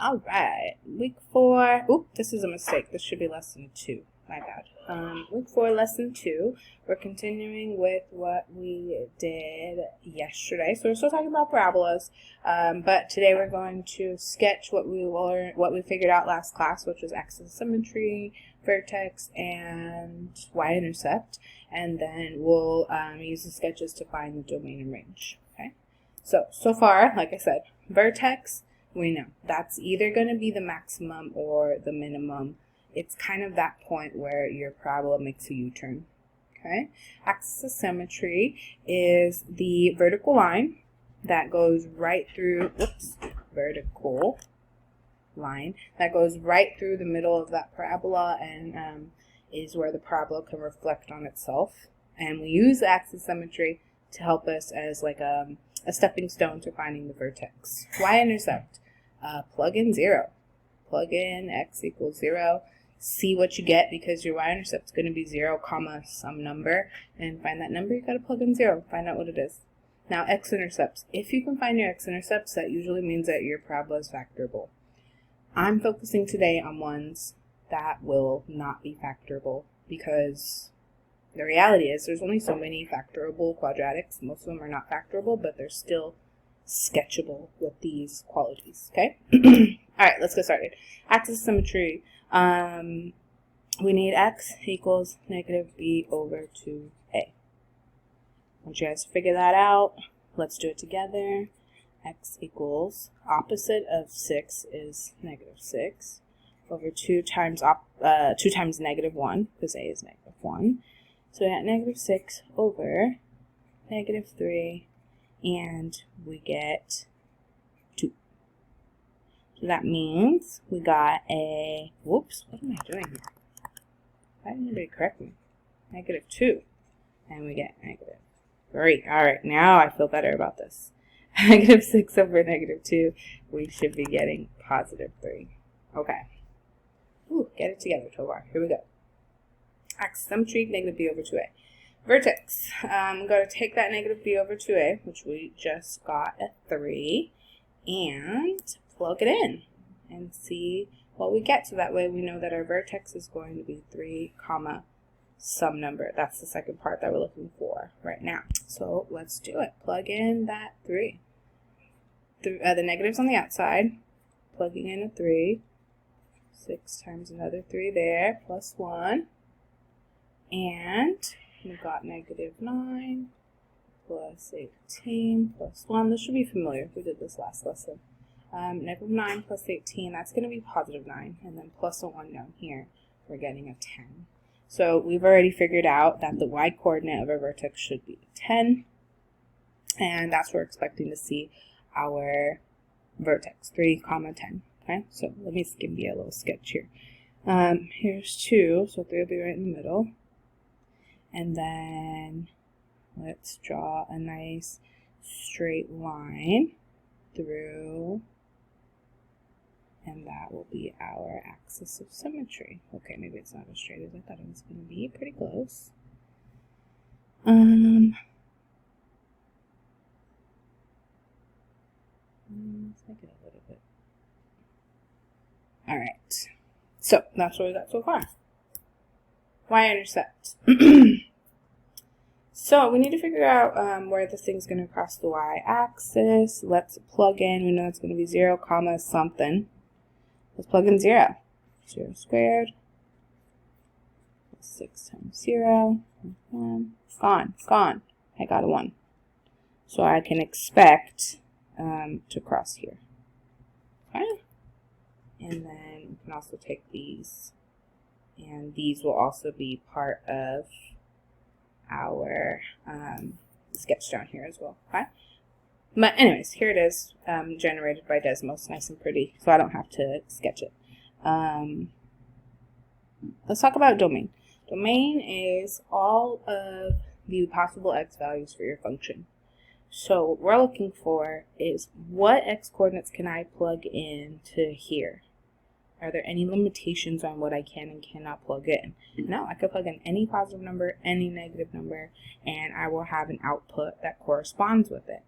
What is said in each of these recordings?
All right, week 4. Oop, this is a mistake. This should be lesson 2. My bad. Week 4, lesson 2. We're continuing with what we did yesterday. So we're still talking about parabolas, but today we're going to sketch what we learned, what we figured out last class, which was axis symmetry, vertex, and y-intercept, and then we'll use the sketches to find the domain and range. Okay. So far, like I said, vertex. We know that's either going to be the maximum or the minimum. It's kind of that point where your parabola makes a U-turn. Okay. Axis of symmetry is the vertical line that goes right through, vertical line that goes right through the middle of that parabola and is where the parabola can reflect on itself. And we use axis symmetry to help us as like a stepping stone to finding the vertex. Y-intercept. Plug in 0. Plug in x equals 0. See what you get because your y-intercept is going to be 0, comma, some number. And find that number, you got to plug in 0. Find out what it is. Now, x-intercepts. If you can find your x-intercepts, that usually means that your parabola is factorable. I'm focusing today on ones that will not be factorable because the reality is there's only so many factorable quadratics. Most of them are not factorable, but they're still sketchable with these qualities. Okay. All right, let's get started. Axis symmetry. We need x equals negative b over 2a. I want you guys to figure that out. Let's do it together. X equals opposite of 6 is negative 6 over 2 times negative 1 because a is negative 1. So we got negative 6 over negative 3. And we get 2. So that means we got a, whoops, what am I doing here? Why didn't anybody correct me? Negative 2. And we get negative 3. All right, now I feel better about this. Negative 6 over negative 2, we should be getting positive 3. Okay. Ooh, get it together, Tovar. Here we go. Axis symmetry, negative b over 2a. Vertex, I'm going to take that negative b over 2a, which we just got at 3, and plug it in and see what we get. So that way we know that our vertex is going to be 3, comma, some number. That's the second part that we're looking for right now. So let's do it. Plug in that 3. The negative's on the outside. Plugging in a 3. 6 times another 3 there, plus 1. And we've got negative 9 plus 18 plus 1. This should be familiar. We did this last lesson. Negative 9 plus 18, that's going to be positive 9. And then plus a 1 down here, we're getting a 10. So we've already figured out that the y-coordinate of our vertex should be 10. And that's what we're expecting to see our vertex, 3, comma 10. Okay, so let me give you a little sketch here. Here's 2, so 3 will be right in the middle. And then let's draw a nice straight line through, and that will be our axis of symmetry. Okay, maybe it's not as straight as I thought it was going to be. Pretty close. Let's make it a little bit. All right. So that's what we got so far. Y-intercept. So we need to figure out where this thing's going to cross the y-axis. Let's plug in. We know it's going to be 0, comma, something. Let's plug in 0. 0 squared. 6 times 0. 1. Gone. I got a 1. So I can expect to cross here. Okay. And then we can also take these. And these will also be part of our sketch down here as well. Okay? But anyways, here it is, generated by Desmos, nice and pretty, so I don't have to sketch it. Let's talk about domain. Domain is all of the possible x values for your function. So what we're looking for is what x coordinates can I plug in to here? Are there any limitations on what I can and cannot plug in? No, I could plug in any positive number, any negative number, and I will have an output that corresponds with it.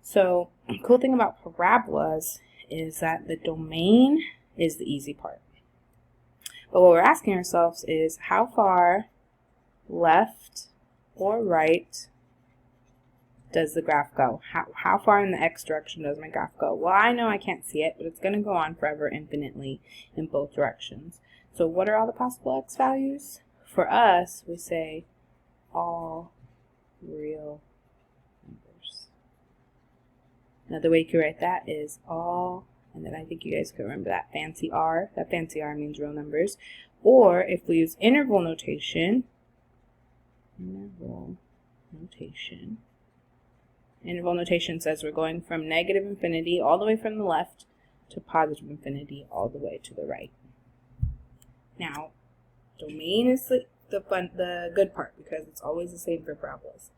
So the cool thing about parabolas is that the domain is the easy part. But what we're asking ourselves is how far left or right does the graph go? How far in the x direction does my graph go? Well, I know I can't see it, but it's going to go on forever infinitely in both directions. So what are all the possible x values? For us, we say all real numbers. Another way you could write that is all, and then I think you guys could remember that fancy R. That fancy R means real numbers. Or if we use interval notation, Interval notation says we're going from negative infinity all the way from the left to positive infinity all the way to the right. Now, domain is the good part because it's always the same for parabolas.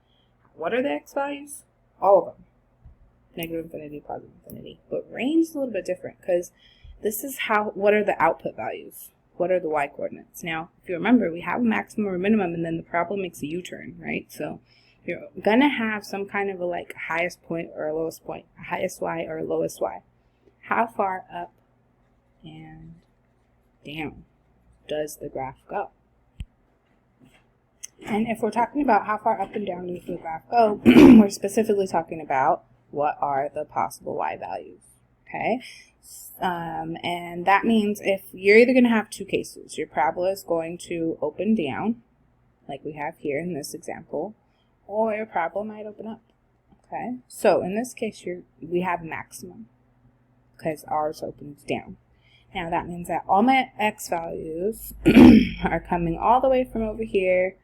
What are the x values? All of them. Negative infinity, positive infinity. But range is a little bit different because this is what are the output values? What are the y coordinates? Now, if you remember, we have a maximum or minimum and then the parabola makes a U-turn, right? So you're going to have some kind of a highest point or a lowest point, a highest y or a lowest y. How far up and down does the graph go? And if we're talking about how far up and down does the graph go, we're specifically talking about what are the possible y values, okay? And that means if you're either going to have two cases, your parabola is going to open down, like we have here in this example, or your parabola might open up, okay? So in this case, we have maximum because ours opens down. Now that means that all my x values are coming all the way from over here,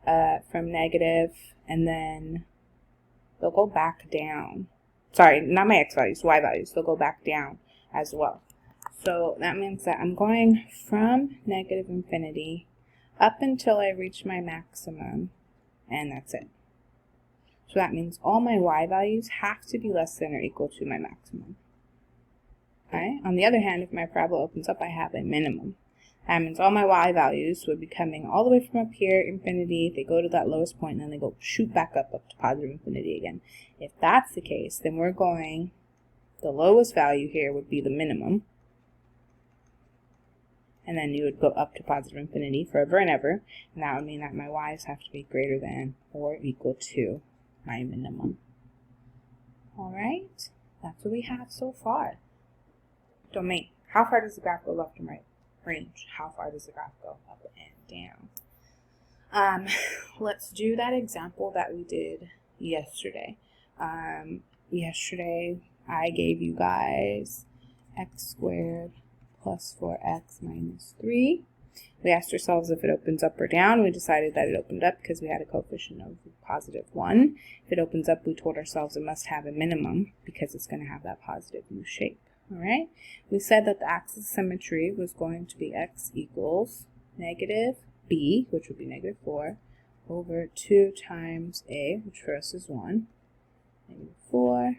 from negative, and then they'll go back down. Sorry, not my x values, y values. They'll go back down as well. So that means that I'm going from negative infinity up until I reach my maximum, and that's it. So that means all my y values have to be less than or equal to my maximum. Okay? On the other hand, if my parabola opens up, I have a minimum. That means all my y values would be coming all the way from up here, infinity, they go to that lowest point, and then they go shoot back up to positive infinity again. If that's the case, then we're going, the lowest value here would be the minimum, and then you would go up to positive infinity forever and ever, and that would mean that my y's have to be greater than or equal to my minimum. Alright, that's what we have so far. Domain, how far does the graph go left and right? Range, how far does the graph go up and down? Let's do that example that we did yesterday. Yesterday I gave you guys x squared plus 4x minus 3. We asked ourselves if it opens up or down. We decided that it opened up because we had a coefficient of positive 1. If it opens up, we told ourselves it must have a minimum because it's going to have that positive U shape. Alright, we said that the axis of symmetry was going to be x equals negative b, which would be negative 4, over 2 times a, which for us is 1, negative 4,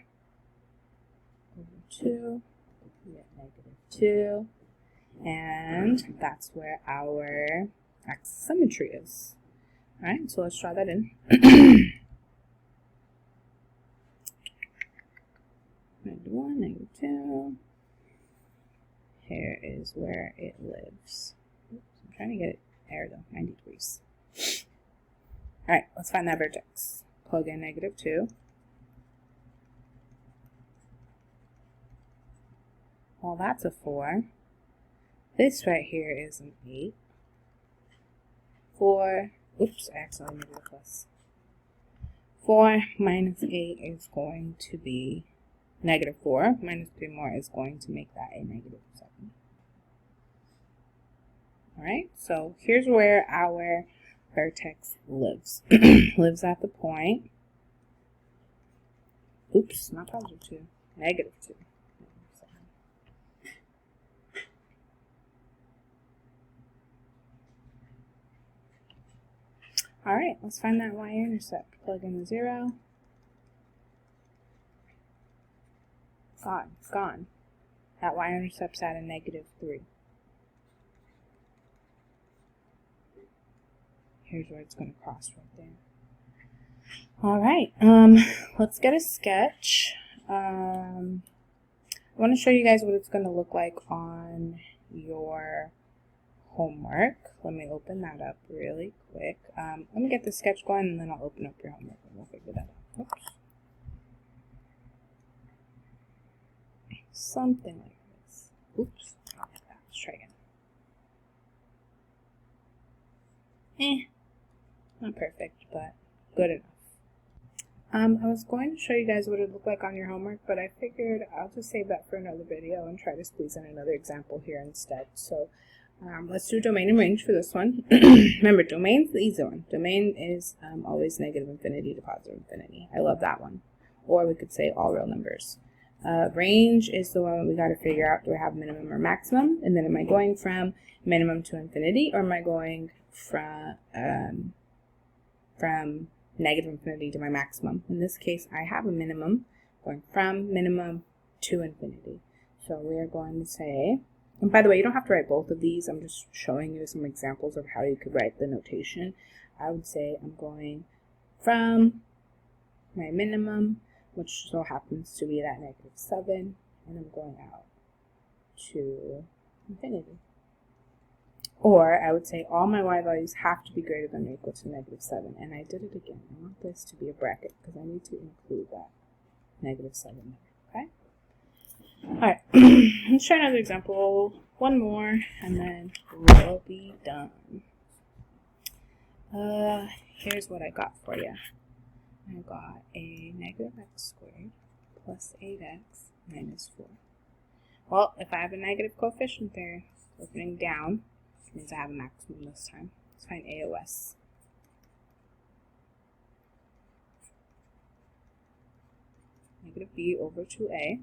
over 2, we get negative 2, and that's where our axis of symmetry is. Alright, so let's try that in. Negative 1, negative 2. Here is where it lives. Oops, I'm trying to get it there though, 90 degrees. Alright, let's find that vertex. Plug in negative 2. Well, that's a 4. This right here is an 8. 4, oops, I accidentally made it a plus. 4 minus 8 is going to be negative 4 minus 3 more is going to make that a negative 7. Alright, so here's where our vertex lives. Lives at the point, oops, not positive 2, negative 2. Alright, let's find that y-intercept. Plug in the 0. Gone, it's gone. That y-intercept's at a negative 3. Here's where it's going to cross right there. Alright, let's get a sketch. I want to show you guys what it's going to look like on your homework. Let me open that up really quick. Let me get the sketch going and then I'll open up your homework and we'll figure that out. Oops. Something like this. Oops. Let's try again. Not perfect, but good enough. I was going to show you guys what it would look like on your homework, but I figured I'll just save that for another video and try to squeeze in another example here instead. So let's do domain and range for this one. Remember, domain's the easy one. Domain is always negative infinity to positive infinity. I love that one. Or we could say all real numbers. Range is the one we got to figure out, do I have minimum or maximum? And then am I going from minimum to infinity, or am I going from negative infinity to my maximum? In this case, I have a minimum, going from minimum to infinity. So we are going to say, and by the way, you don't have to write both of these. I'm just showing you some examples of how you could write the notation. I would say I'm going from my minimum, which so happens to be that -7, and I'm going out to infinity. Or I would say all my y values have to be greater than or equal to -7. And I did it again. I want this to be a bracket because I need to include that -7 there. Okay? Alright, let's try another example. One more, and then we'll be done. Here's what I got for you. I got a -x² plus 8x minus 4. Well, if I have a negative coefficient there, opening down, means I have a maximum this time. Let's find AOS. -b over 2a.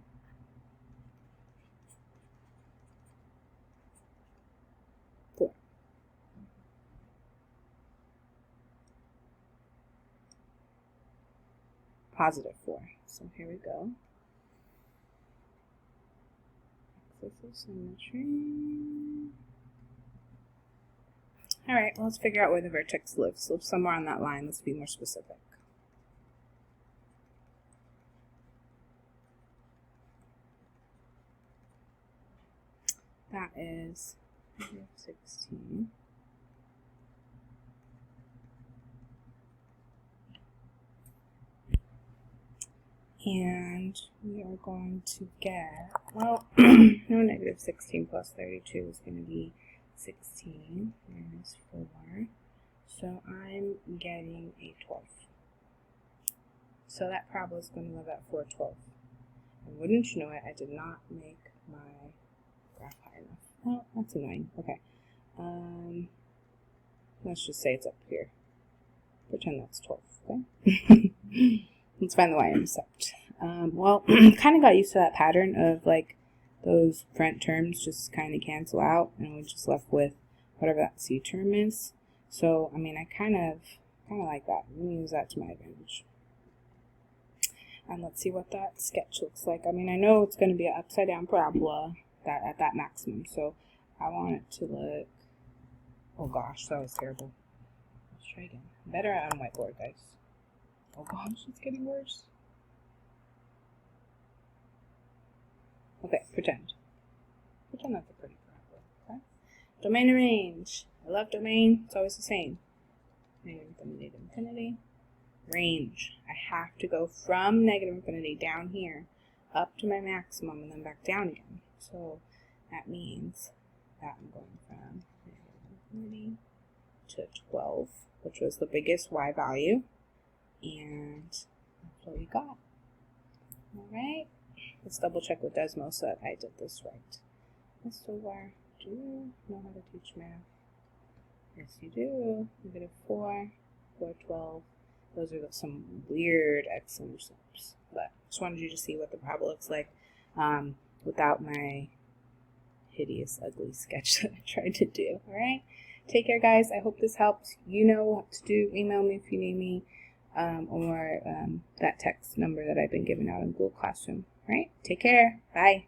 Positive 4. So here we go. Axis of symmetry. Alright, well, let's figure out where the vertex lives. So somewhere on that line, let's be more specific. That is -16. And we are going to get, well, no, -16 plus 32 is going to be 16 minus 4. So I'm getting a 12. So that parabola is going to live at 412. And wouldn't you know it, I did not make my graph high enough. Oh, that's annoying. Okay. Let's just say it's up here. Pretend that's 12, okay? Let's find the y-intercept. Well, kind of got used to that pattern of like those front terms just kind of cancel out, and we're just left with whatever that c term is. So, I mean, I kind of like that. Let me use that to my advantage. And let's see what that sketch looks like. I mean, I know it's going to be an upside down parabola at that maximum, so I want it to look, oh gosh, that was terrible. Let's try again. Better on whiteboard, guys. Oh gosh, it's getting worse. Okay, pretend. Pretend that's a pretty parabola, okay? Domain and range. I love domain, it's always the same. Negative infinity to infinity. Range. I have to go from negative infinity down here up to my maximum and then back down again. So that means that I'm going from negative infinity to 12, which was the biggest y value. And that's what we got. Alright, let's double check with Desmo so that I did this right. Mr. Ware, do you know how to teach math? Yes, you do. -4, 412. Those are some weird x-intercepts. But just wanted you to see what the parabola looks like without my hideous, ugly sketch that I tried to do. Alright, take care, guys. I hope this helps. You know what to do. Email me if you need me. Or that text number that I've been giving out in Google Classroom. All right, take care. Bye.